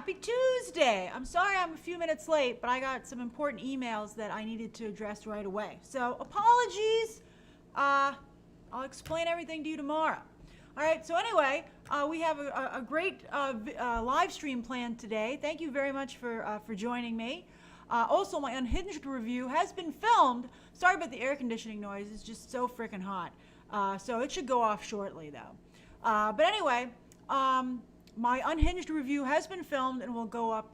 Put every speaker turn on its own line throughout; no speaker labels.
Happy Tuesday. I'm sorry I'm a few minutes late, but I got some important emails that I needed to address right away. So apologies. I'll explain everything to you tomorrow. All right, so anyway, we have a great live stream planned today. Thank you very much for joining me. Also, my Unhinged review has been filmed. Sorry about the air conditioning noise. It's just so freaking hot. So it should go off shortly, though. But anyway, my Unhinged review has been filmed and will go up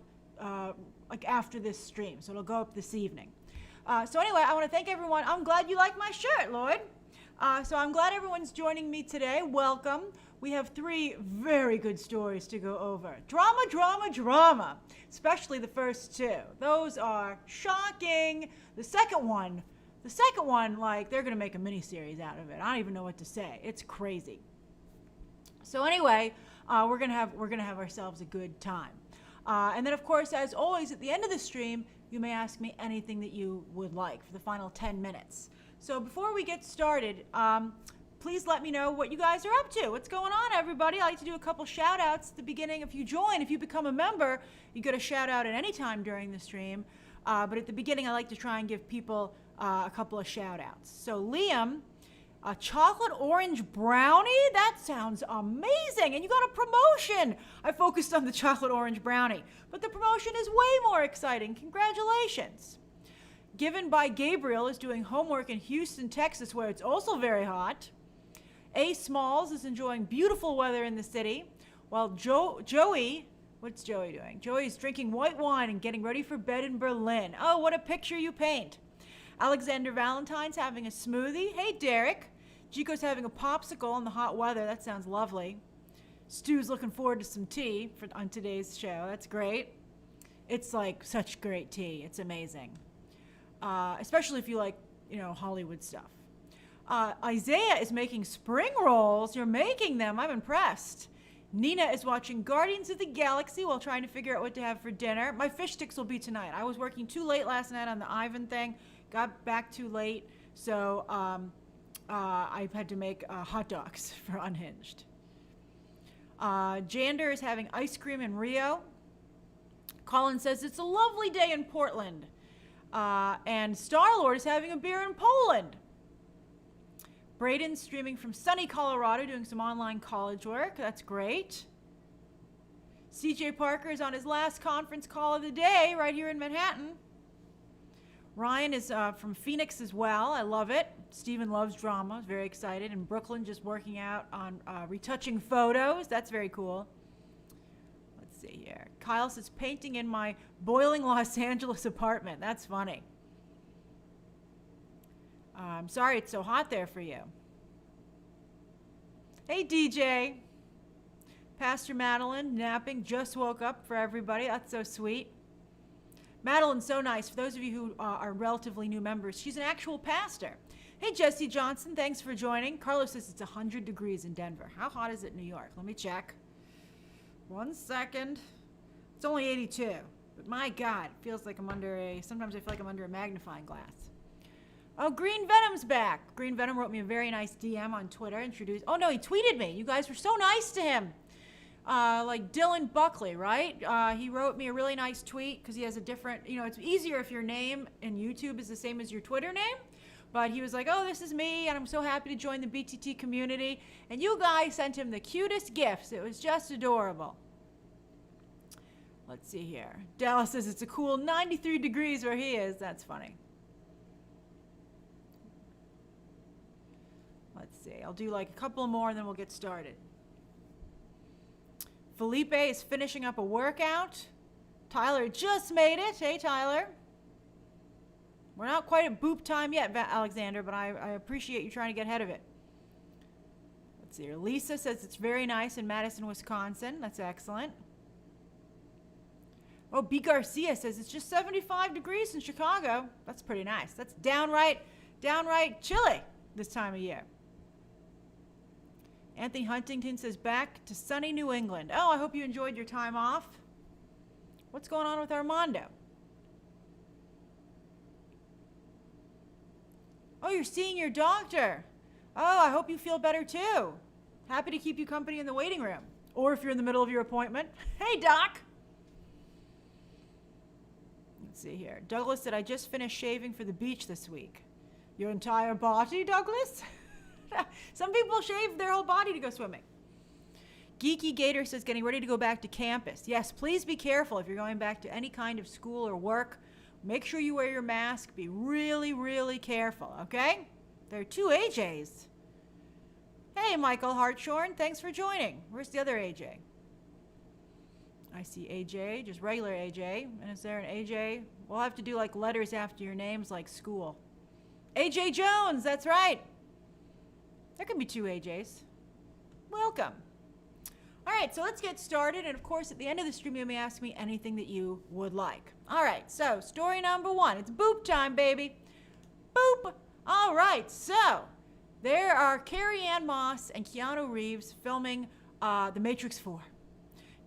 like after this stream. So it'll go up this evening. So anyway, I want to thank everyone. I'm glad you like my shirt, Lloyd. So I'm glad everyone's joining me today. Welcome. We have 3 very good stories to go over. Drama, drama, drama. Especially the first 2. Those are shocking. The second one, like, they're going to make a miniseries out of it. I don't even know what to say. It's crazy. So anyway, we're gonna have ourselves a good time. And then, of course, as always, at the end of the stream, you may ask me anything that you would like for the final 10 minutes. So before we get started, please let me know what you guys are up to. What's going on, everybody? I like to do a couple shout-outs at the beginning. If you become a member, you get a shout-out at any time during the stream. But at the beginning, I like to try and give people a couple of shout-outs. So Liam, a chocolate orange brownie? That sounds amazing. And you got a promotion. I focused on the chocolate orange brownie, but the promotion is way more exciting. Congratulations. Given by Gabriel is doing homework in Houston, Texas, where it's also very hot. A. Smalls is enjoying beautiful weather in the city, while Joey, what's Joey doing? Joey's drinking white wine and getting ready for bed in Berlin. Oh, what a picture you paint. Alexander Valentine's having a smoothie. Hey, Derek. Chico's having a popsicle in the hot weather. That sounds lovely. Stu's looking forward to some tea on today's show. That's great. It's like such great tea. It's amazing. Especially if you like, Hollywood stuff. Isaiah is making spring rolls. You're making them. I'm impressed. Nina is watching Guardians of the Galaxy while trying to figure out what to have for dinner. My fish sticks will be tonight. I was working too late last night on the Ivan thing. Got back too late, so I had to make hot dogs for Unhinged. Jander is having ice cream in Rio. Colin says it's a lovely day in Portland. And Star-Lord is having a beer in Poland. Braden's streaming from sunny Colorado doing some online college work. That's great. CJ Parker is on his last conference call of the day right here in Manhattan. Ryan is from Phoenix as well. I love it. Stephen loves drama. Very excited. And Brooklyn just working out on retouching photos. That's very cool. Let's see here. Kyle says painting in my boiling Los Angeles apartment. That's funny. I'm sorry it's so hot there for you. Hey, DJ. Pastor Madeline, napping, just woke up for everybody. That's so sweet. Madeline's so nice. For those of you who are relatively new members, she's an actual pastor. Hey, Jesse Johnson, thanks for joining. Carlos says it's 100 degrees in Denver. How hot is it in New York? Let me check. 1 second. It's only 82. But my God, it feels like sometimes I feel like I'm under a magnifying glass. Oh, Green Venom's back. Green Venom wrote me a very nice DM on Twitter. Oh, no, he tweeted me. You guys were so nice to him. Like Dylan Buckley, right? He wrote me a really nice tweet because he has a different, it's easier if your name in YouTube is the same as your Twitter name. But he was like, oh, this is me, and I'm so happy to join the BTT community. And you guys sent him the cutest gifts. It was just adorable. Let's see here. Dallas says it's a cool 93 degrees where he is. That's funny. Let's see. I'll do like a couple more, and then we'll get started. Felipe is finishing up a workout. Tyler just made it. Hey, Tyler. We're not quite at boop time yet, Alexander, but I appreciate you trying to get ahead of it. Let's see here. Lisa says it's very nice in Madison, Wisconsin. That's excellent. Oh, B. Garcia says it's just 75 degrees in Chicago. That's pretty nice. That's downright chilly this time of year. Anthony Huntington says back to sunny New England. Oh, I hope you enjoyed your time off. What's going on with Armando? Oh, you're seeing your doctor. Oh, I hope you feel better too. Happy to keep you company in the waiting room. Or if you're in the middle of your appointment. Hey, Doc. Let's see here. Douglas said, I just finished shaving for the beach this week. Your entire body, Douglas? Some people shave their whole body to go swimming. Geeky Gator says, getting ready to go back to campus. Yes, please be careful if you're going back to any kind of school or work. Make sure you wear your mask. Be really, really careful, okay? There are 2 AJs. Hey, Michael Hartshorn, thanks for joining. Where's the other AJ? I see AJ, just regular AJ. And is there an AJ? We'll have to do like letters after your names like school. AJ Jones, that's right. There can be 2 AJs. Welcome. All right, so let's get started. And of course, at the end of the stream, you may ask me anything that you would like. All right, so story number 1. It's boop time, baby. Boop. All right, so there are Carrie-Anne Moss and Keanu Reeves filming The Matrix 4.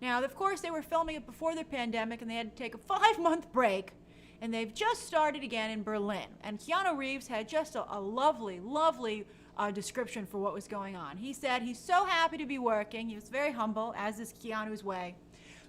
Now, of course, they were filming it before the pandemic, and they had to take a 5-month break, and they've just started again in Berlin. And Keanu Reeves had just a lovely, lovely description for what was going on. He said he's so happy to be working. He was very humble, as is Keanu's way.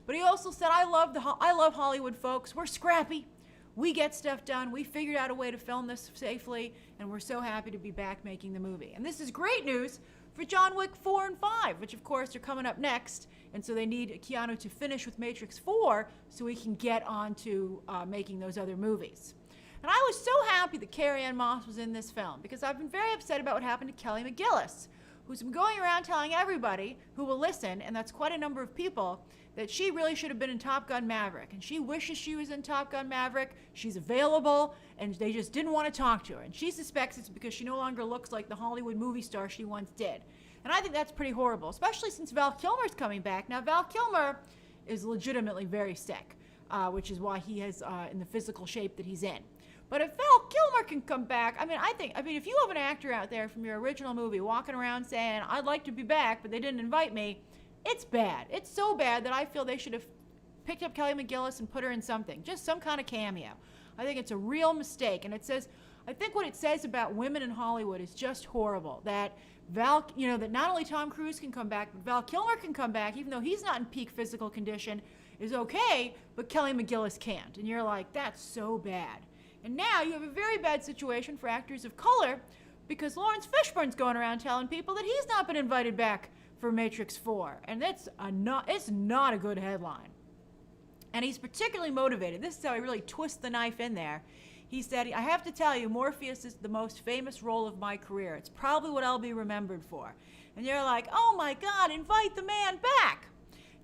But he also said, I love Hollywood folks. We're scrappy. We get stuff done. We figured out a way to film this safely, and we're so happy to be back making the movie. And this is great news for John Wick 4 and 5, which of course are coming up next. And so they need Keanu to finish with Matrix 4 so he can get on to making those other movies. And I was so happy that Carrie-Anne Moss was in this film because I've been very upset about what happened to Kelly McGillis, who's been going around telling everybody who will listen, and that's quite a number of people, that she really should have been in Top Gun Maverick. And she wishes she was in Top Gun Maverick. She's available, and they just didn't want to talk to her. And she suspects it's because she no longer looks like the Hollywood movie star she once did. And I think that's pretty horrible, especially since Val Kilmer's coming back. Now, Val Kilmer is legitimately very sick, which is why he is in the physical shape that he's in. But if Val Kilmer can come back, I mean, if you have an actor out there from your original movie walking around saying, I'd like to be back, but they didn't invite me, it's bad. It's so bad that I feel they should have picked up Kelly McGillis and put her in something, just some kind of cameo. I think it's a real mistake. And I think what it says about women in Hollywood is just horrible. That that not only Tom Cruise can come back, but Val Kilmer can come back, even though he's not in peak physical condition, is okay, but Kelly McGillis can't. And you're like, that's so bad. And now you have a very bad situation for actors of color because Laurence Fishburne's going around telling people that he's not been invited back for Matrix 4. And it's not a good headline. And he's particularly motivated. This is how he really twists the knife in there. He said, I have to tell you, Morpheus is the most famous role of my career. It's probably what I'll be remembered for. And you're like, oh my God, invite the man back.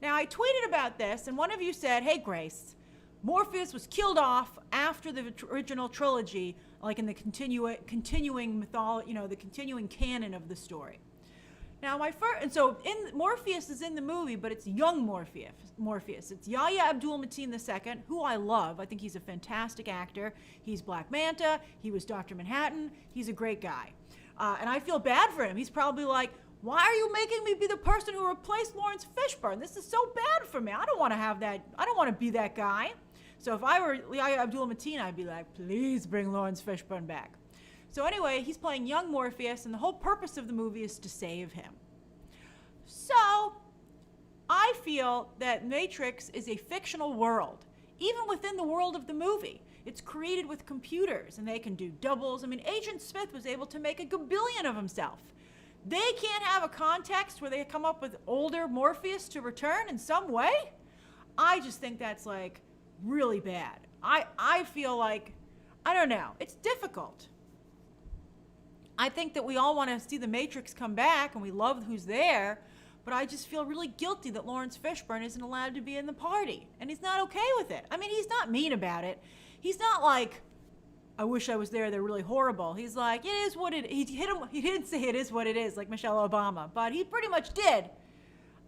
Now, I tweeted about this, and one of you said, hey, Grace, Morpheus was killed off after the original trilogy, like in the continuing mythology, the continuing canon of the story. Now, Morpheus is in the movie, but it's young Morpheus. It's Yahya Abdul-Mateen II, who I love. I think he's a fantastic actor. He's Black Manta. He was Dr. Manhattan. He's a great guy. And I feel bad for him. He's probably like, why are you making me be the person who replaced Laurence Fishburne? This is so bad for me. I don't want to have that. I don't want to be that guy. So if I were Yahya Abdul-Mateen, I'd be like, please bring Laurence Fishburne back. So anyway, he's playing young Morpheus, and the whole purpose of the movie is to save him. So I feel that Matrix is a fictional world, even within the world of the movie. It's created with computers, and they can do doubles. I mean, Agent Smith was able to make a gabillion of himself. They can't have a context where they come up with older Morpheus to return in some way? I just think that's, like, really bad. I feel like, I don't know, it's difficult. I think that we all want to see the Matrix come back, and we love who's there, but I just feel really guilty that Laurence Fishburne isn't allowed to be in the party, and he's not okay with it. I mean, he's not mean about it. He's not like, I wish I was there, they're really horrible. He's like, it is what it is. He didn't say it is what it is, like Michelle Obama, but he pretty much did.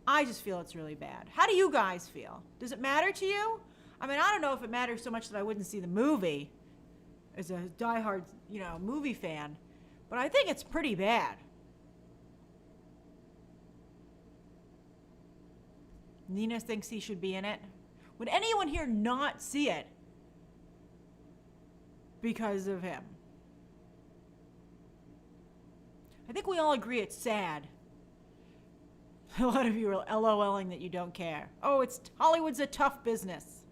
I just feel it's really bad. How do you guys feel? Does it matter to you? I mean, I don't know if it matters so much that I wouldn't see the movie as a diehard, movie fan, but I think it's pretty bad. Nina thinks he should be in it. Would anyone here not see it because of him? I think we all agree it's sad. A lot of you are LOLing that you don't care. Oh, Hollywood's a tough business.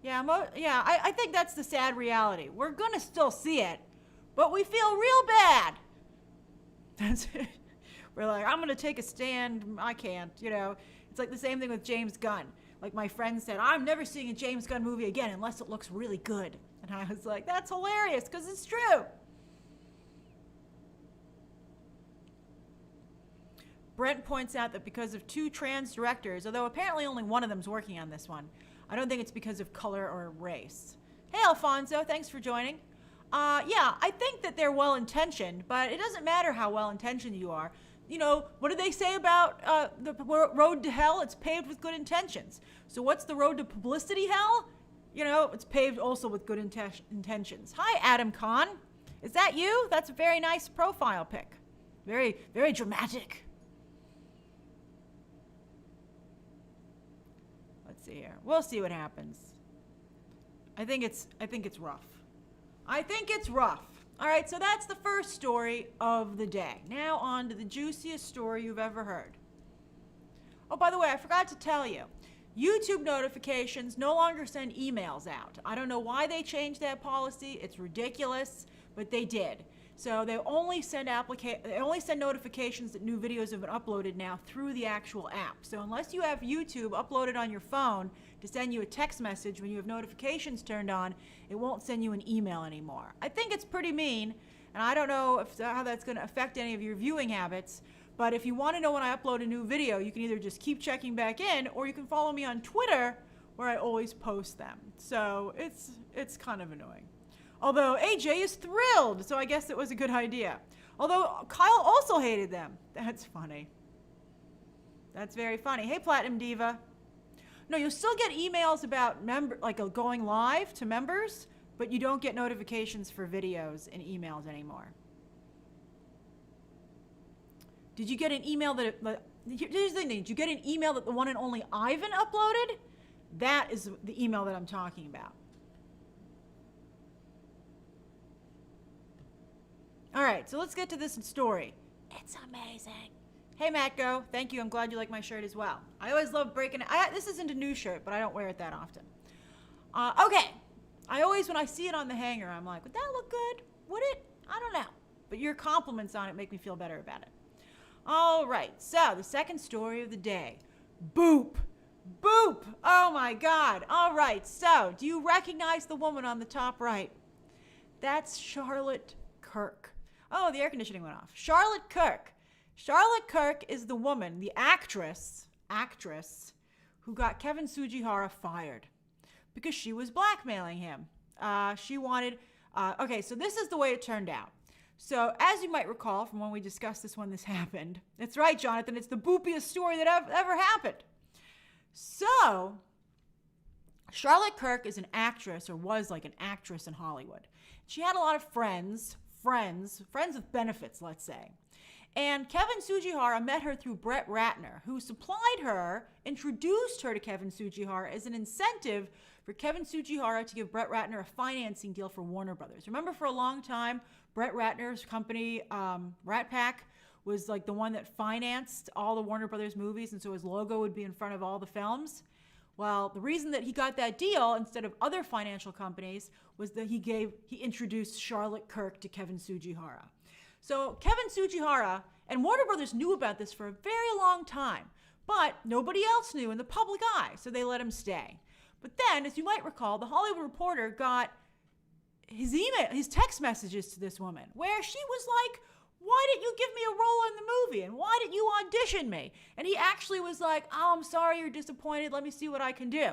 I think that's the sad reality. We're going to still see it, but we feel real bad. That's it. We're like, I'm going to take a stand. I can't, It's like the same thing with James Gunn. Like my friend said, I'm never seeing a James Gunn movie again unless it looks really good. And I was like, that's hilarious because it's true. Brent points out that because of 2 trans directors, although apparently only one of them's working on this one, I don't think it's because of color or race. Hey, Alfonso, thanks for joining. I think that they're well-intentioned, but it doesn't matter how well-intentioned you are. What do they say about the road to hell? It's paved with good intentions. So what's the road to publicity hell? It's paved also with good intentions. Hi, Adam Kahn. Is that you? That's a very nice profile pic. Very, very dramatic. Let's see here. We'll see what happens. I think it's rough. I think it's rough. All right, so that's the first story of the day. Now on to the juiciest story you've ever heard. Oh, by the way, I forgot to tell you. YouTube notifications no longer send emails out. I don't know why they changed that policy. It's ridiculous, but they did. So they only send notifications that new videos have been uploaded now through the actual app. So unless you have YouTube uploaded on your phone to send you a text message when you have notifications turned on, it won't send you an email anymore. I think it's pretty mean, and I don't know how that's going to affect any of your viewing habits, but if you want to know when I upload a new video, you can either just keep checking back in, or you can follow me on Twitter, where I always post them. So it's kind of annoying. Although AJ is thrilled, so I guess it was a good idea. Although Kyle also hated them. That's funny. That's very funny. Hey, Platinum Diva. No, you'll still get emails about going live to members, but you don't get notifications for videos and emails anymore. Did you get an email here's the thing, did you get an email that the one and only Ivan uploaded? That is the email that I'm talking about. All right, so let's get to this story. It's amazing. Hey, Matt Go. Thank you. I'm glad you like my shirt as well. I always love breaking it. This isn't a new shirt, but I don't wear it that often. Okay. When I see it on the hanger, I'm like, would that look good? Would it? I don't know. But your compliments on it make me feel better about it. All right. So the second story of the day. Boop. Boop. Oh, my God. All right. So do you recognize the woman on the top right? That's Charlotte Kirk. Oh, the air conditioning went off. Charlotte Kirk. Charlotte Kirk is the woman, the actress, who got Kevin Tsujihara fired because she was blackmailing him. She wanted, so this is the way it turned out. So as you might recall from when we discussed this when this happened, that's right, Jonathan, it's the boopiest story that ever happened. So Charlotte Kirk is an actress, or was like an actress in Hollywood. She had a lot of friends with benefits, let's say. And Kevin Tsujihara met her through Brett Ratner, who introduced her to Kevin Tsujihara as an incentive for Kevin Tsujihara to give Brett Ratner a financing deal for Warner Brothers. Remember, for a long time, Brett Ratner's company, Rat Pack, was like the one that financed all the Warner Brothers movies, and so his logo would be in front of all the films. Well, the reason that he got that deal instead of other financial companies was that he introduced Charlotte Kirk to Kevin Tsujihara. So Kevin Tsujihara and Warner Brothers knew about this for a very long time, but nobody else knew in the public eye, so they let him stay. But then, as you might recall, the Hollywood Reporter got his text messages to this woman, where she was like, why didn't you give me a role in the movie? And why didn't you audition me? And he actually was like, oh, I'm sorry you're disappointed. Let me see what I can do.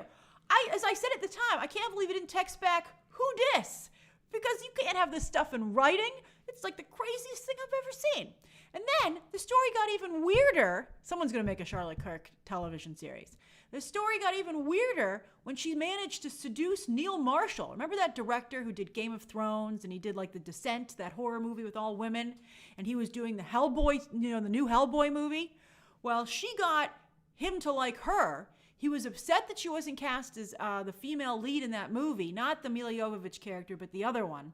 As I said at the time, I can't believe he didn't text back, who dis? Because you can't have this stuff in writing. It's like the craziest thing I've ever seen. And then the story got even weirder. Someone's going to make a Charlotte Kirk television series. The story got even weirder when she managed to seduce Neil Marshall. Remember that director who did Game of Thrones, and he did like The Descent, that horror movie with all women, and he was doing the Hellboy, the new Hellboy movie? Well, she got him to like her. He was upset that she wasn't cast as the female lead in that movie, not the Mila Jovovich character, but the other one.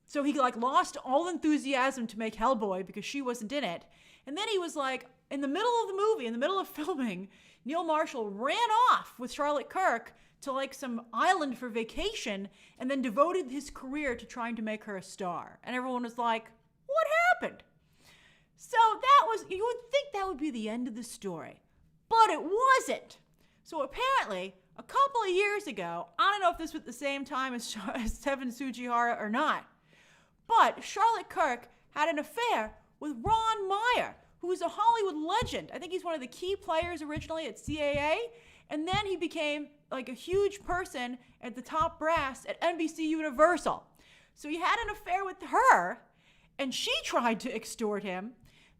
So he lost all enthusiasm to make Hellboy because she wasn't in it. And then he was like, in the middle of the movie, in the middle of filming, Neil Marshall ran off with Charlotte Kirk to like some island for vacation and then devoted his career to trying to make her a star. And everyone was like, what happened? So that was, you would think that would be the end of the story, but it wasn't. So apparently, a couple of years ago, I don't know if this was at the same time as Tevin Sujihara or not, but Charlotte Kirk had an affair with Ron Meyer, who is a Hollywood legend. I think he's one of the key players originally at CAA, and then he became like a huge person at the top brass at NBC Universal. So he had an affair with her, and she tried to extort him.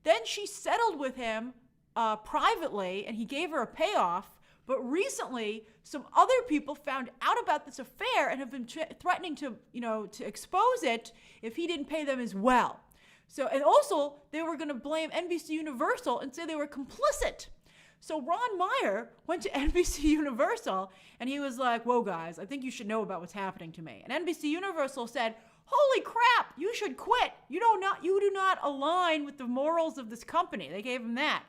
Then she settled with him privately, and he gave her a payoff. But recently, some other people found out about this affair and have been threatening to, to expose it if he didn't pay them as well. So, and also, they were going to blame NBC Universal and say they were complicit. So Ron Meyer went to NBC Universal, and he was like, whoa, guys, I think you should know about what's happening to me. And NBC Universal said, holy crap, you should quit. You do not align with the morals of this company. They gave him that.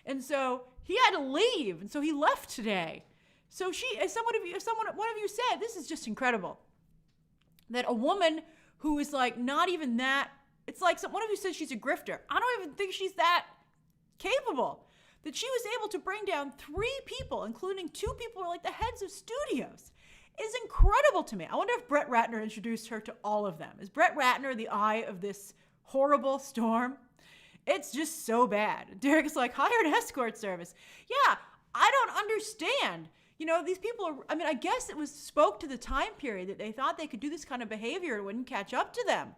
And so he had to leave, and so he left today. So one of you said, this is just incredible, that a woman who is like not even that, it's like one of you said she's a grifter. I don't even think she's that capable. That she was able to bring down 3 people, including 2 people who are like the heads of studios, is incredible to me. I wonder if Brett Ratner introduced her to all of them. Is Brett Ratner the eye of this horrible storm? It's just so bad. Derek's like, hire an escort service. Yeah, I don't understand. These people are, I guess it spoke to the time period that they thought they could do this kind of behavior and wouldn't catch up to them.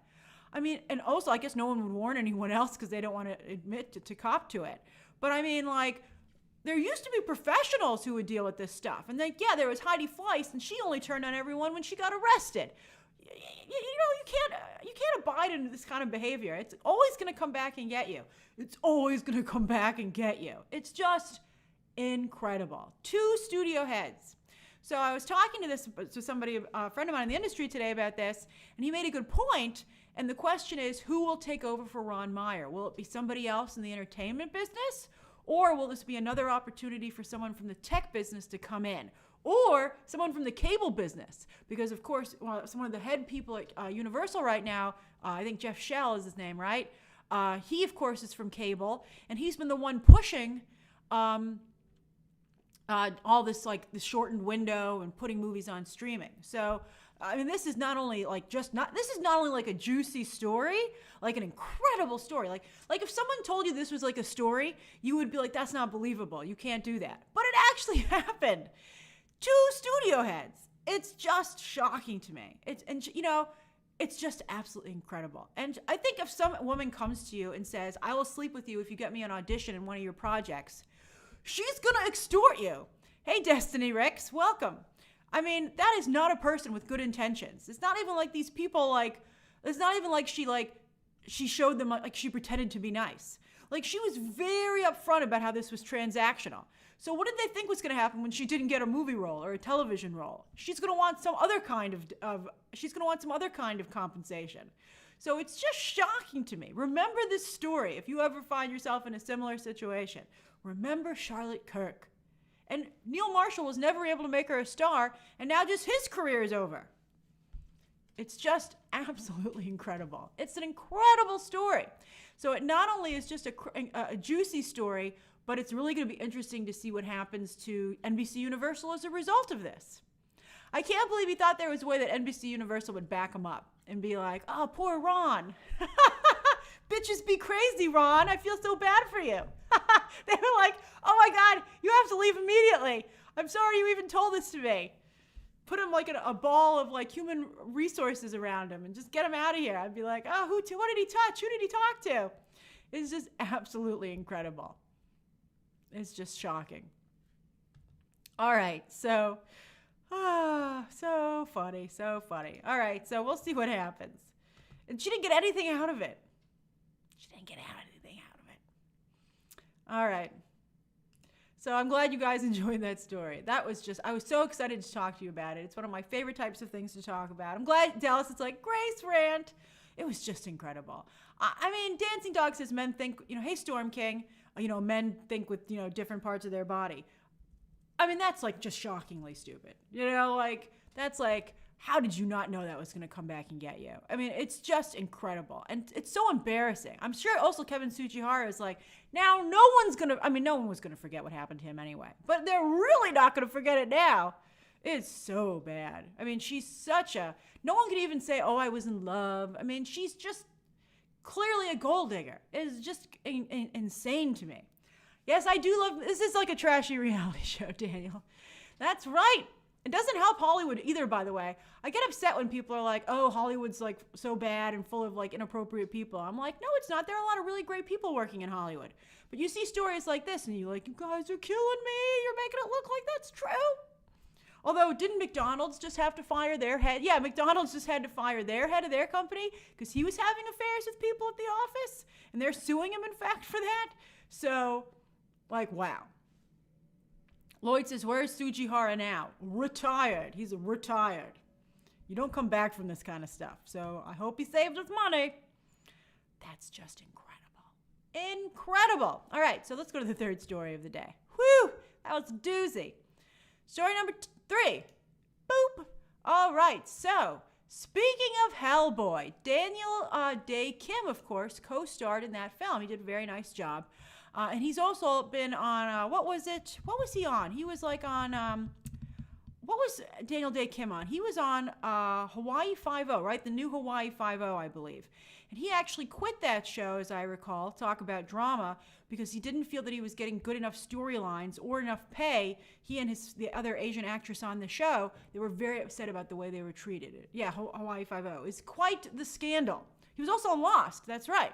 And also, I guess no one would warn anyone else because they don't want to admit to cop to it. But there used to be professionals who would deal with this stuff. And there was Heidi Fleiss, and she only turned on everyone when she got arrested. You can't abide in this kind of behavior. It's always going to come back and get you. It's always going to come back and get you. It's just incredible. 2 studio heads. So I was talking to somebody, a friend of mine in the industry today about this, and he made a good point. And the question is, who will take over for Ron Meyer? Will it be somebody else in the entertainment business? Or will this be another opportunity for someone from the tech business to come in? Or someone from the cable business? Because, of course, some of the head people at Universal right now, I think Jeff Shell is his name, right? He, of course, is from cable. And he's been the one pushing all this, like, the shortened window and putting movies on streaming. So, this is not only like a juicy story, like an incredible story. Like if someone told you this was like a story, you would be like, that's not believable. You can't do that. But it actually happened. 2 studio heads. It's just shocking to me. It's just absolutely incredible. And I think if some woman comes to you and says, I will sleep with you if you get me an audition in one of your projects, she's going to extort you. Hey, Destiny Ricks, welcome. That is not a person with good intentions. It's not even like these people, it's not even like she showed them, like she pretended to be nice. Like, she was very upfront about how this was transactional. So what did they think was going to happen when she didn't get a movie role or a television role? She's going to want some other kind of compensation. So it's just shocking to me. Remember this story if you ever find yourself in a similar situation. Remember Charlotte Kirk. And Neil Marshall was never able to make her a star, and now just his career is over. It's just absolutely incredible. It's an incredible story. So it not only is just a juicy story, but it's really going to be interesting to see what happens to NBC Universal as a result of this. I can't believe he thought there was a way that NBC Universal would back him up and be like, oh, poor Ron. Bitches be crazy, Ron. I feel so bad for you. They were like, oh my God, you have to leave immediately. I'm sorry you even told this to me. Put him like in a ball of like human resources around him and just get him out of here. I'd be like, oh, what did he touch? Who did he talk to? It's just absolutely incredible. It's just shocking. All right, so funny. All right, so we'll see what happens. And she didn't get anything out of it. All right. So I'm glad you guys enjoyed that story. I was so excited to talk to you about it. It's one of my favorite types of things to talk about. I'm glad, Dallas, it's like, Grace Rant. It was just incredible. I mean, Dancing Dog says men think, hey, Storm King, men think with, different parts of their body. I mean, that's like just shockingly stupid. That's like, how did you not know that was going to come back and get you? I mean, it's just incredible. And it's so embarrassing. I'm sure also Kevin Tsujihara is like, now no one was going to forget what happened to him anyway. But they're really not going to forget it now. It's so bad. I mean, she's no one could even say, oh, I was in love. I mean, she's just clearly a gold digger. It's just insane to me. Yes, I do love, this is like a trashy reality show, Daniel. That's right. It doesn't help Hollywood either, by the way. I get upset when people are like, oh, Hollywood's like so bad and full of like inappropriate people. I'm like, no, it's not. There are a lot of really great people working in Hollywood. But you see stories like this and you're like, you guys are killing me. You're making it look like that's true. Although, didn't McDonald's just have to fire their head? Yeah, McDonald's just had to fire their head of their company because he was having affairs with people at the office. And they're suing him, in fact, for that. So, wow. Lloyd says, where's Tsujihara now? Retired. He's retired. You don't come back from this kind of stuff. So I hope he saved his money. That's just incredible. Incredible. All right, so let's go to the third story of the day. Whew, that was a doozy. Story number 3. Boop. All right, so speaking of Hellboy, Daniel Day Kim, of course, co-starred in that film. He did a very nice job. And he's also been on, what was it? What was he on? He was like on, what was Daniel Day Kim on? He was on Hawaii Five-0, right? The new Hawaii Five-0, I believe. And he actually quit that show, as I recall, talk about drama, because he didn't feel that he was getting good enough storylines or enough pay. He and the other Asian actress on the show, they were very upset about the way they were treated. Yeah, Hawaii Five-0 is quite the scandal. He was also on Lost, that's right.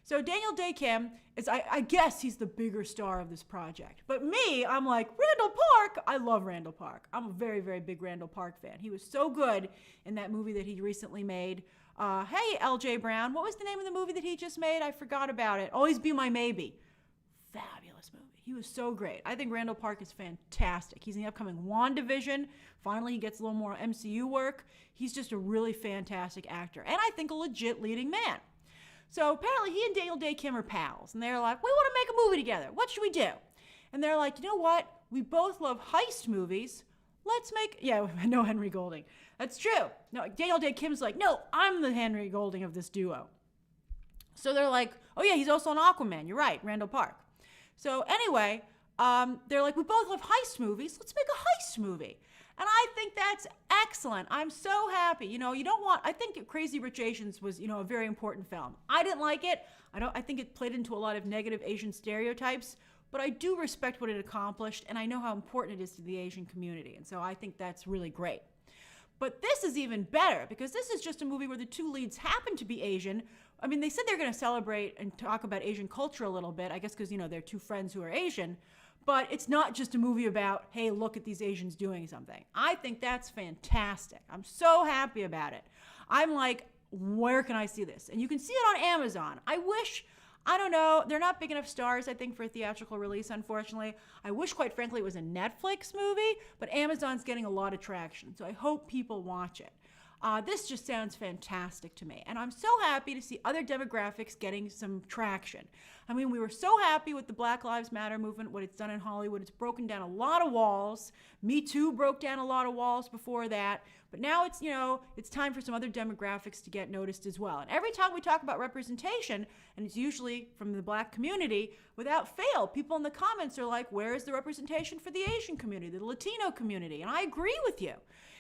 So Daniel Day Kim is, I guess he's the bigger star of this project. But me, I'm like, Randall Park. I love Randall Park. I'm a very, very big Randall Park fan. He was so good in that movie that he recently made. Hey, LJ Brown, what was the name of the movie that he just made? I forgot about it. Always Be My Maybe. Fabulous movie. He was so great. I think Randall Park is fantastic. He's in the upcoming WandaVision. Finally, he gets a little more MCU work. He's just a really fantastic actor. And I think a legit leading man. So apparently he and Daniel Day Kim are pals. And they're like, we want to make a movie together. What should we do? And they're like, you know what? We both love heist movies. Let's make, no Henry Golding. That's true. No, Daniel Day Kim's like, no, I'm the Henry Golding of this duo. So they're like, oh yeah, he's also on Aquaman. You're right, Randall Park. So anyway, they're like, we both love heist movies. Let's make a heist movie. And I think that's excellent. I'm so happy. I think Crazy Rich Asians was, a very important film. I didn't like it. I think it played into a lot of negative Asian stereotypes, but I do respect what it accomplished, and I know how important it is to the Asian community. And so I think that's really great. But this is even better because this is just a movie where the two leads happen to be Asian. I mean, they said they're going to celebrate and talk about Asian culture a little bit, I guess because, they're two friends who are Asian. But it's not just a movie about, hey, look at these Asians doing something. I think that's fantastic. I'm so happy about it. I'm like, where can I see this? And you can see it on Amazon. I don't know, they're not big enough stars, I think, for a theatrical release, unfortunately. I wish, quite frankly, it was a Netflix movie, but Amazon's getting a lot of traction, so I hope people watch it. This just sounds fantastic to me. And I'm so happy to see other demographics getting some traction. I mean, we were so happy with the Black Lives Matter movement, what it's done in Hollywood. It's broken down a lot of walls. Me Too broke down a lot of walls before that. But now it's time for some other demographics to get noticed as well. And every time we talk about representation, and it's usually from the Black community, without fail, people in the comments are like, where is the representation for the Asian community, the Latino community? And I agree with you.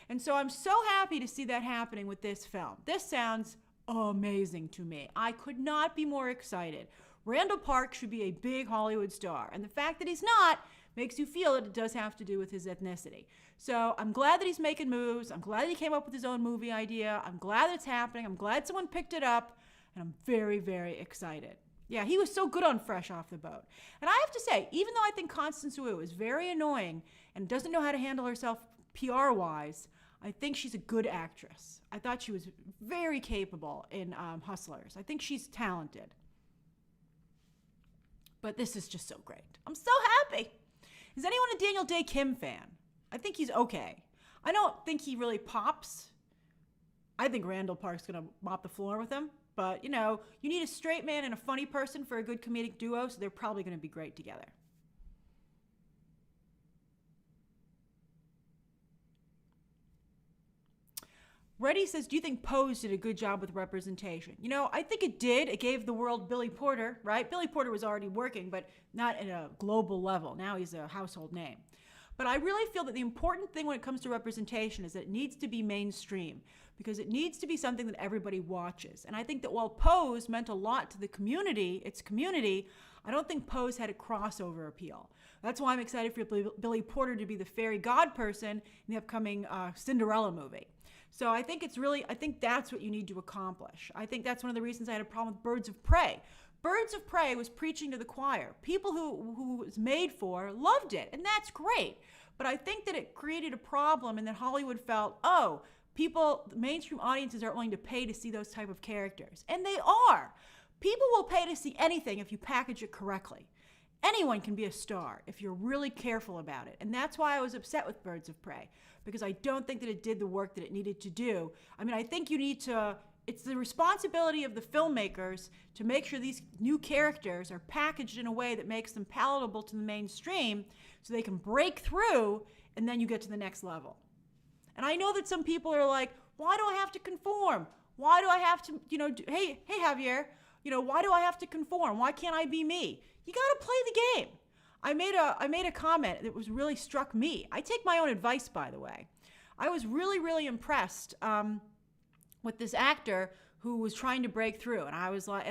And so I'm so happy to see that happening with this film. This sounds amazing to me. I could not be more excited. Randall Park should be a big Hollywood star. And the fact that he's not makes you feel that it does have to do with his ethnicity. So I'm glad that he's making moves. I'm glad he came up with his own movie idea. I'm glad it's happening. I'm glad someone picked it up. And I'm very, very excited. Yeah, he was so good on Fresh Off the Boat. And I have to say, even though I think Constance Wu is very annoying and doesn't know how to handle herself PR-wise, I think she's a good actress. I thought she was very capable in Hustlers. I think she's talented. But this is just so great. I'm so happy. Is anyone a Daniel Day Kim fan? I think he's okay. I don't think he really pops I think Randall Park's going to mop the floor with him. But, you know, you need a straight man and a funny person for a good comedic duo, so they're probably going to be great together. Reddy says, do you think Pose did a good job with representation? You know, I think it did. It gave the world Billy Porter, right? Billy Porter was already working, but not at a global level. Now he's a household name. But I really feel that the important thing when it comes to representation is that it needs to be mainstream, because it needs to be something that everybody watches. And I think that while Pose meant a lot to the community, its community, I don't think Pose had a crossover appeal. That's why I'm excited for Billy Porter to be the fairy god person in the upcoming Cinderella movie. So I think that's what you need to accomplish. I think that's one of the reasons I had a problem with Birds of Prey. Birds of Prey was preaching to the choir. People who it was made for loved it, and that's great. But I think that it created a problem, and that Hollywood felt, oh, the mainstream audiences aren't willing to pay to see those type of characters. And they are. People will pay to see anything if you package it correctly. Anyone can be a star if you're really careful about it. And that's why I was upset with Birds of Prey, because I don't think that it did the work that it needed to do. I mean, I think it's the responsibility of the filmmakers to make sure these new characters are packaged in a way that makes them palatable to the mainstream so they can break through, and then you get to the next level. And I know that some people are like, why do I have to conform? Why do I have to, hey Javier, why do I have to conform? Why can't I be me? You got to play the game. I made a comment that was really struck me. I take my own advice, by the way. I was really, really impressed with this actor who was trying to break through. And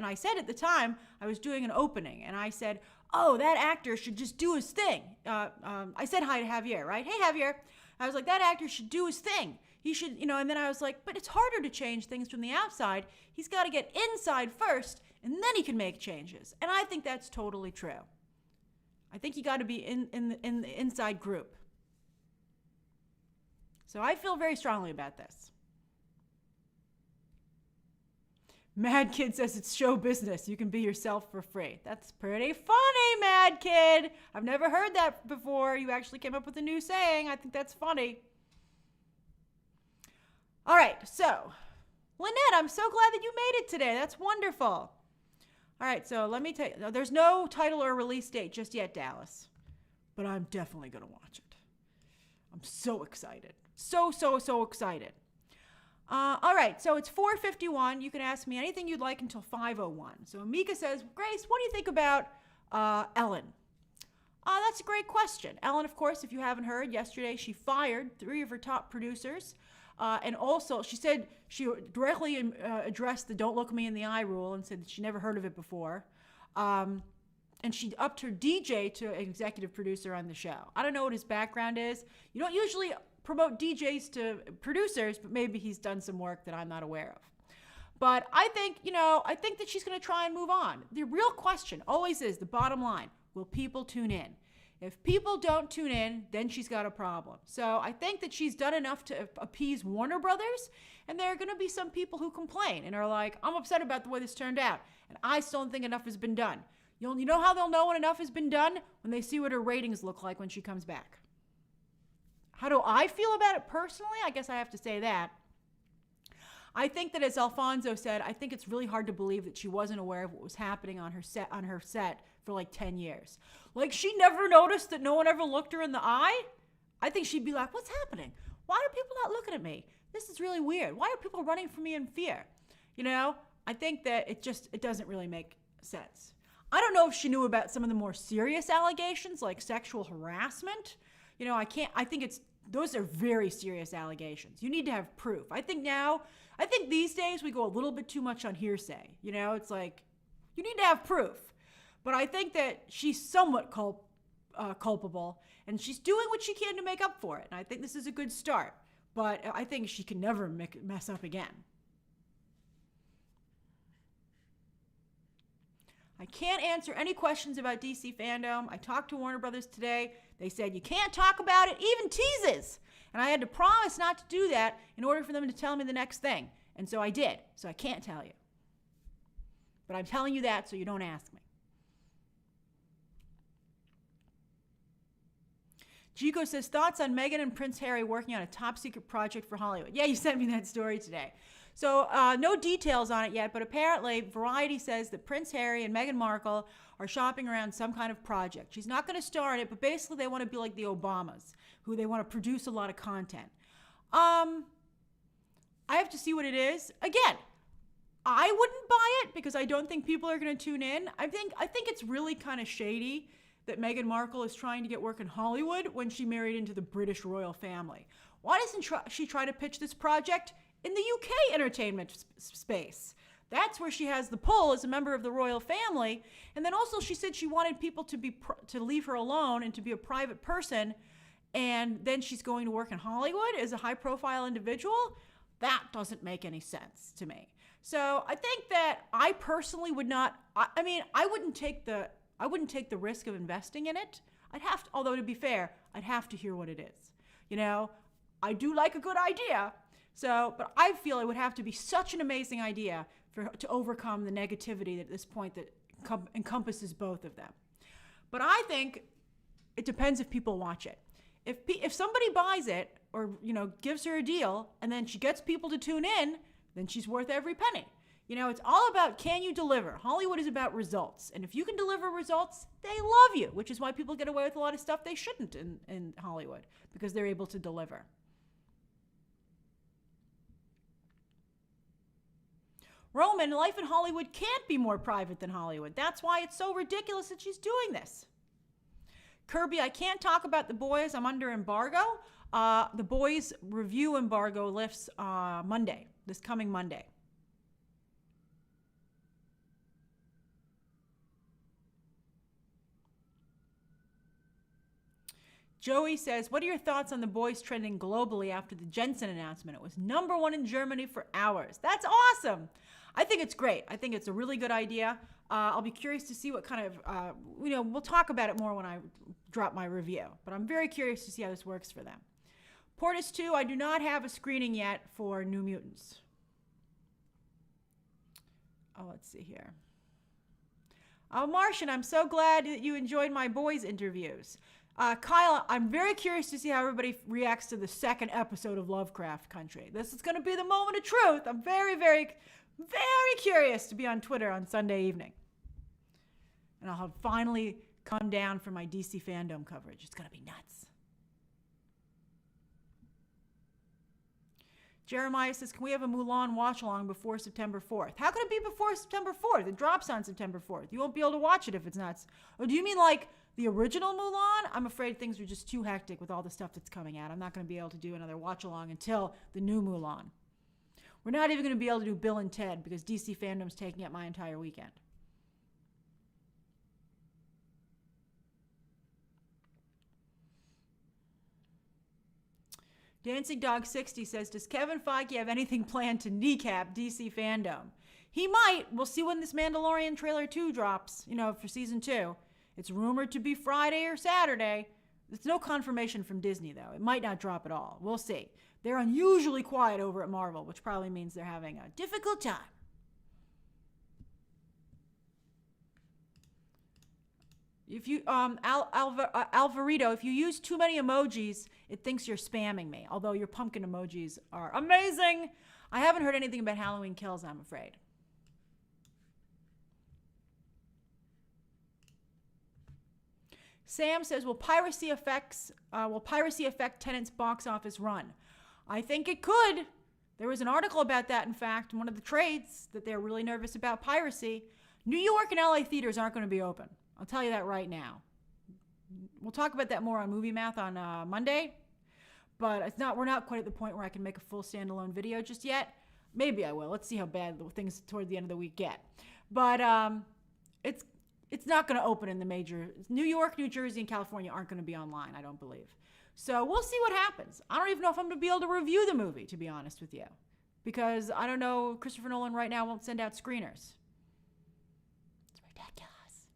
I said at the time, I was doing an opening, and I said, oh, that actor should just do his thing. I said hi to Javier, right? Hey, Javier. I was like, that actor should do his thing. He should, and then I was like, but it's harder to change things from the outside. He's got to get inside first, and then he can make changes. And I think that's totally true. I think you got to be in the inside group. So I feel very strongly about this. Mad Kid says it's show business. You can be yourself for free. That's pretty funny, Mad Kid. I've never heard that before. You actually came up with a new saying. I think that's funny. All right, so Lynette, I'm so glad that you made it today. That's wonderful. All right, so let me tell you, there's no title or release date just yet, Dallas, but I'm definitely going to watch it. I'm so excited. So excited. All right, so it's 4:51. You can ask me anything you'd like until 5:01. So Amika says, Grace, what do you think about Ellen? That's a great question. Ellen, of course, if you haven't heard, yesterday she fired 3 of her top producers. And also, she said she directly addressed the don't look me in the eye rule and said that she never heard of it before. And she upped her DJ to executive producer on the show. I don't know what his background is. You don't usually promote DJs to producers, but maybe he's done some work that I'm not aware of. But I think that she's going to try and move on. The real question always is, the bottom line, will people tune in? If people don't tune in, then she's got a problem. So I think that she's done enough to appease Warner Brothers, and there are going to be some people who complain and are like, I'm upset about the way this turned out, and I still don't think enough has been done. You know how they'll know when enough has been done? When they see what her ratings look like when she comes back. How do I feel about it personally? I guess I have to say that. I think that, as Alfonso said, I think it's really hard to believe that she wasn't aware of what was happening on her set for like 10 years. Like, she never noticed that no one ever looked her in the eye? I think she'd be like, what's happening? Why are people not looking at me? This is really weird. Why are people running from me in fear? I think that it doesn't really make sense. I don't know if she knew about some of the more serious allegations, like sexual harassment. Those are very serious allegations. You need to have proof. I think these days we go a little bit too much on hearsay. It's like, you need to have proof. But I think that she's somewhat culpable, and she's doing what she can to make up for it. And I think this is a good start. But I think she can never mess up again. I can't answer any questions about DC fandom. I talked to Warner Brothers today. They said you can't talk about it, even teases. And I had to promise not to do that in order for them to tell me the next thing. And so I did. So I can't tell you. But I'm telling you that so you don't ask me. Chico says, thoughts on Meghan and Prince Harry working on a top secret project for Hollywood. Yeah, you sent me that story today. So no details on it yet, but apparently Variety says that Prince Harry and Meghan Markle are shopping around some kind of project. She's not going to star in it, but basically they want to be like the Obamas, who they want to produce a lot of content. I have to see what it is. Again, I wouldn't buy it because I don't think people are going to tune in. I think it's really kind of shady that Meghan Markle is trying to get work in Hollywood when she married into the British royal family. Why doesn't she try to pitch this project in the UK entertainment space? That's where she has the pull as a member of the royal family. And then also she said she wanted people to leave her alone and to be a private person. And then she's going to work in Hollywood as a high-profile individual. That doesn't make any sense to me. So I think that I personally would not. I wouldn't take the risk of investing in it. Although to be fair, I'd have to hear what it is. You know, I do like a good idea. So, but I feel it would have to be such an amazing idea to overcome the negativity at this point that encompasses both of them. But I think it depends if people watch it. If somebody buys it or, gives her a deal and then she gets people to tune in, then she's worth every penny. It's all about, can you deliver? Hollywood is about results. And if you can deliver results, they love you, which is why people get away with a lot of stuff they shouldn't in Hollywood, because they're able to deliver. Roman, life in Hollywood can't be more private than Hollywood. That's why it's so ridiculous that she's doing this. Kirby, I can't talk about The Boys. I'm under embargo. The Boys review embargo lifts Monday, this coming Monday. Joey says, what are your thoughts on The Boys trending globally after the Jensen announcement? It was #1 in Germany for hours. That's awesome. I think it's great. I think it's a really good idea. I'll be curious to see what kind of, we'll talk about it more when I drop my review. But I'm very curious to see how this works for them. Portis 2, I do not have a screening yet for New Mutants. Oh, let's see here. Oh, Martian, I'm so glad that you enjoyed my Boys interviews. Kyle, I'm very curious to see how everybody reacts to the second episode of Lovecraft Country. This is going to be the moment of truth. I'm very, very, very curious to be on Twitter on Sunday evening. And I'll have finally come down from my DC fandom coverage. It's going to be nuts. Jeremiah says, can we have a Mulan watch-along before September 4th? How can it be before September 4th? It drops on September 4th. You won't be able to watch it if it's not. Or do you mean like the original Mulan? I'm afraid things are just too hectic with all the stuff that's coming out. I'm not going to be able to do another watch-along until the new Mulan. We're not even going to be able to do Bill and Ted because DC fandom's taking up my entire weekend. Dancing Dog 60 says, does Kevin Feige have anything planned to kneecap DC fandom? He might. We'll see when this Mandalorian trailer 2 drops, for season 2. It's rumored to be Friday or Saturday. There's no confirmation from Disney, though. It might not drop at all. We'll see. They're unusually quiet over at Marvel, which probably means they're having a difficult time. If you, Alvarito, if you use too many emojis, it thinks you're spamming me. Although your pumpkin emojis are amazing. I haven't heard anything about Halloween Kills, I'm afraid. Sam says, will piracy affect Tenet's box office run? I think it could. There was an article about that, in fact, in one of the trades, that they're really nervous about piracy. New York and LA theaters aren't going to be open. I'll tell you that right now. We'll talk about that more on Movie Math on Monday. But we're not quite at the point where I can make a full standalone video just yet. Maybe I will. Let's see how bad things toward the end of the week get. But it's not going to open in the major. New York, New Jersey, and California aren't going to be online, I don't believe. So we'll see what happens. I don't even know if I'm going to be able to review the movie, to be honest with you. Because I don't know, Christopher Nolan right now won't send out screeners. It's ridiculous.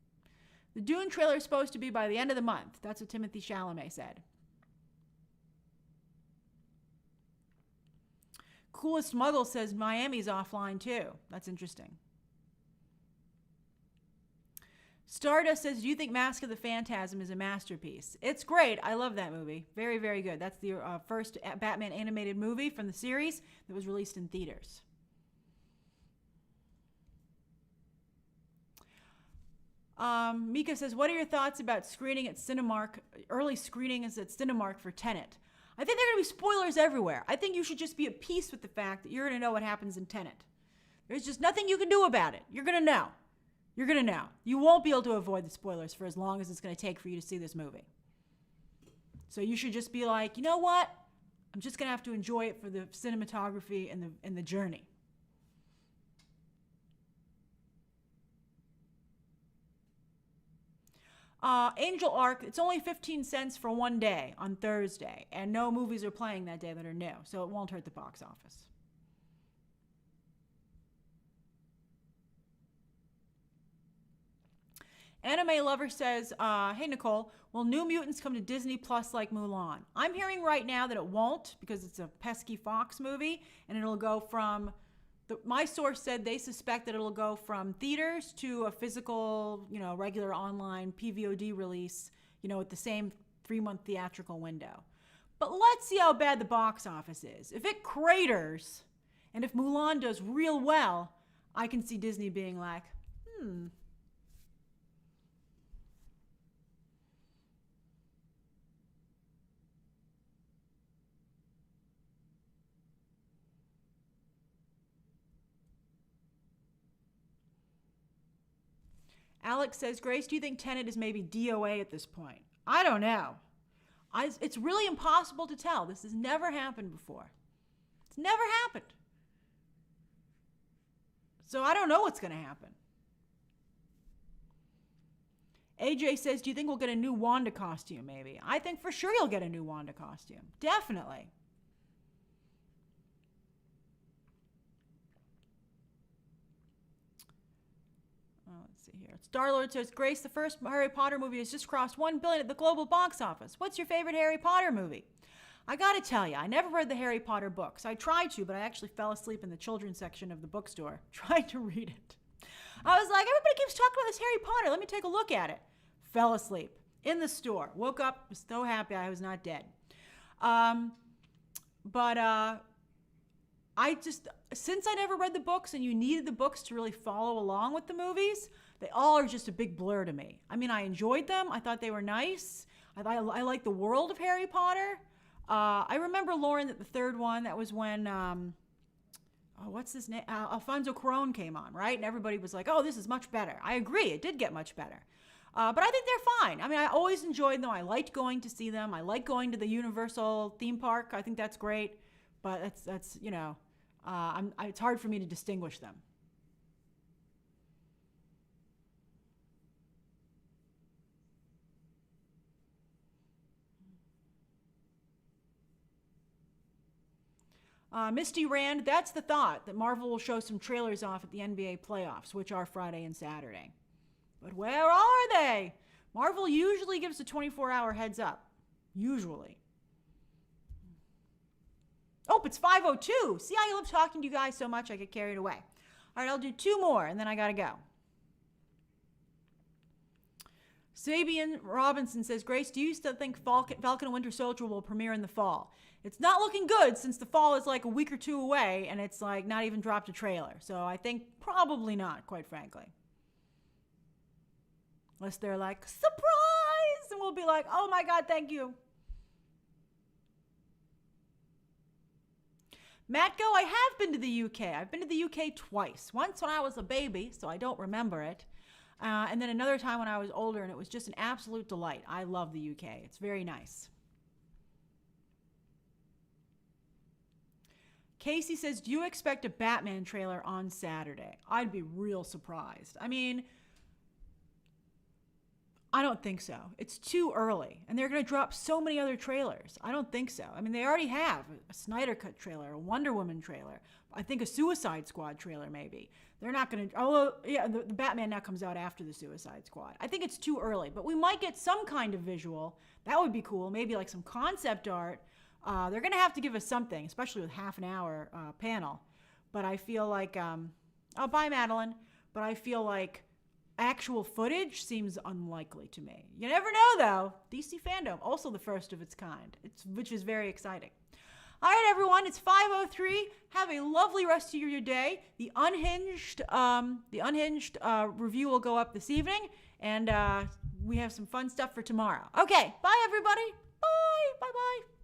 The Dune trailer is supposed to be by the end of the month. That's what Timothy Chalamet said. Coolest Muggle says Miami's offline too. That's interesting. Stardust says, do you think Mask of the Phantasm is a masterpiece? It's great. I love that movie. Very, very good. That's the first Batman animated movie from the series that was released in theaters. Mika says, what are your thoughts about screening at Cinemark, early screenings at Cinemark for Tenet? I think there are going to be spoilers everywhere. I think you should just be at peace with the fact that you're going to know what happens in Tenet. There's just nothing you can do about it. You're going to know. You're going to know. You won't be able to avoid the spoilers for as long as it's going to take for you to see this movie. So you should just be like, you know what? I'm just going to have to enjoy it for the cinematography and the journey. Angel Arc, it's only 15 cents for one day on Thursday, and no movies are playing that day that are new, so it won't hurt the box office. Anime Lover says, hey Nicole, will New Mutants come to Disney Plus like Mulan? I'm hearing right now that it won't because it's a pesky Fox movie, and it'll go from... my source said they suspect that it'll go from theaters to a physical, regular online PVOD release, at the same 3-month theatrical window. But let's see how bad the box office is. If it craters, and if Mulan does real well, I can see Disney being like, Alex says, Grace, do you think Tenet is maybe DOA at this point? I don't know. It's really impossible to tell. This has never happened before. It's never happened. So I don't know what's going to happen. AJ says, do you think we'll get a new Wanda costume maybe? I think for sure you'll get a new Wanda costume. Definitely. Let's see here. Star-Lord says, Grace, the first Harry Potter movie has just crossed $1 billion at the global box office. What's your favorite Harry Potter movie? I gotta tell you, I never read the Harry Potter books. I tried to, but I actually fell asleep in the children's section of the bookstore trying to read it. I was like, everybody keeps talking about this Harry Potter. Let me take a look at it. Fell asleep in the store. Woke up, was so happy I was not dead. Since I never read the books and you needed the books to really follow along with the movies, they all are just a big blur to me. I mean, I enjoyed them. I thought they were nice. I like the world of Harry Potter. I remember, Lauren, that the third one, that was when, what's his name? Alfonso Cuarón came on, right? And everybody was like, oh, this is much better. I agree. It did get much better. But I think they're fine. I mean, I always enjoyed them. I liked going to see them. I like going to the Universal theme park. I think that's great. But that's it's hard for me to distinguish them. Misty Rand, that's the thought, that Marvel will show some trailers off at the NBA playoffs, which are Friday and Saturday. But where are they? Marvel usually gives a 24-hour heads up. Usually. Oh, it's 5:02. See, I love talking to you guys so much I get carried away. All right, I'll do 2 more, and then I got to go. Sabian Robinson says, Grace, do you still think Falcon and Winter Soldier will premiere in the fall? It's not looking good since the fall is like a week or 2 away, and it's like not even dropped a trailer. So I think probably not, quite frankly. Unless they're like, surprise! And we'll be like, oh my God, thank you. Matt Go, I have been to the UK. I've been to the UK twice. Once when I was a baby, so I don't remember it. And then another time when I was older, and it was just an absolute delight. I love the UK. It's very nice. Casey says, do you expect a Batman trailer on Saturday? I'd be real surprised. I mean, I don't think so. It's too early. And they're going to drop so many other trailers. I don't think so. I mean, they already have a Snyder Cut trailer, a Wonder Woman trailer. I think a Suicide Squad trailer maybe. They're not going to, although, yeah, the Batman now comes out after the Suicide Squad. I think it's too early, but we might get some kind of visual. That would be cool. Maybe like some concept art. They're going to have to give us something, especially with half an hour panel. But I feel like, oh, bye, Madeline. But I feel like actual footage seems unlikely to me. You never know, though. DC fandom, also the first of its kind, which is very exciting. All right, everyone, it's 5:03. Have a lovely rest of your day. The Unhinged review will go up this evening, and we have some fun stuff for tomorrow. Okay, bye, everybody. Bye. Bye-bye.